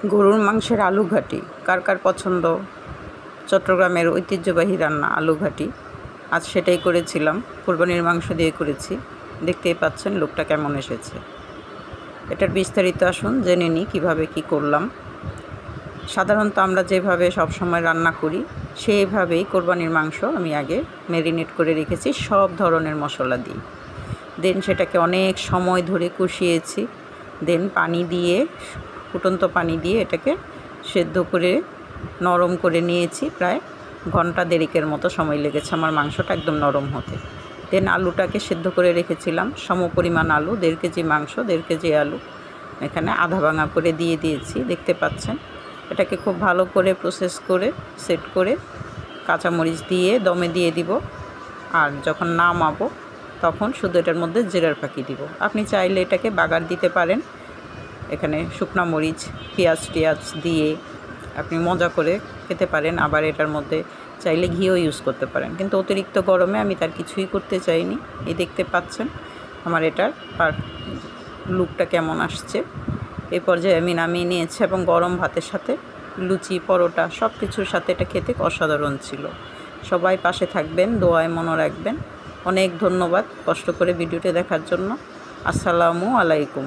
গরুর মাংসের আলু ঘাটি কার কার পছন্দ? চট্টগ্রামের ঐতিহ্যবাহী রান্না আলু ঘাটি। আজ সেটাই করেছিলাম, কোরবানির মাংস দিয়ে করেছি। দেখতেই পাচ্ছেন লুকটা কেমন এসেছে। এটার বিস্তারিত আসুন জেনে নিই কীভাবে কী করলাম। সাধারণত আমরা যেভাবে সবসময় রান্না করি সেইভাবেই কোরবানির মাংস আমি আগে ম্যারিনেট করে রেখেছি সব ধরনের মশলা দিয়ে। দেন সেটাকে অনেক সময় ধরে কষিয়েছি। দেন পানি দিয়ে, ফুটন্ত পানি দিয়ে এটাকে সেদ্ধ করে নরম করে নিয়েছি। প্রায় ঘন্টা দেড়েকের মতো সময় লেগেছে আমার মাংসটা একদম নরম হতে। দেন আলুটাকে সেদ্ধ করে রেখেছিলাম, সমপরিমাণ আলু, 1.5 কেজি মাংস, 1.5 কেজি আলু এখানে আধা ভাঙা করে দিয়ে দিয়েছি, দেখতে পাচ্ছেন। এটাকে খুব ভালো করে প্রসেস করে সেট করে কাঁচামরিচ দিয়ে দমে দিয়ে দিব। আর যখন নামাবো তখন শুধু এটার মধ্যে জিরার ফাঁকি দিব। আপনি চাইলে এটাকে বাগার দিতে পারেন, এখানে শুকনো মরিচ, পেঁয়াজ টিয়াজ দিয়ে আপনি মজা করে খেতে পারেন। আবার এটার মধ্যে চাইলে ঘিও ইউজ করতে পারেন, কিন্তু অতিরিক্ত গরমে আমি তার কিছুই করতে চাইনি। এই দেখতে পাচ্ছেন আমার এটার লুকটা কেমন আসছে। এই পর্যায়ে আমি নামিয়ে নিয়েছি এবং গরম ভাতের সাথে লুচি, পরোটা সব কিছুর সাথে এটা খেতে অসাধারণ ছিল। সবাই পাশে থাকবেন, দোয়ায় মনে রাখবেন। অনেক ধন্যবাদ কষ্ট করে ভিডিওটি দেখার জন্য। আসসালামু আলাইকুম।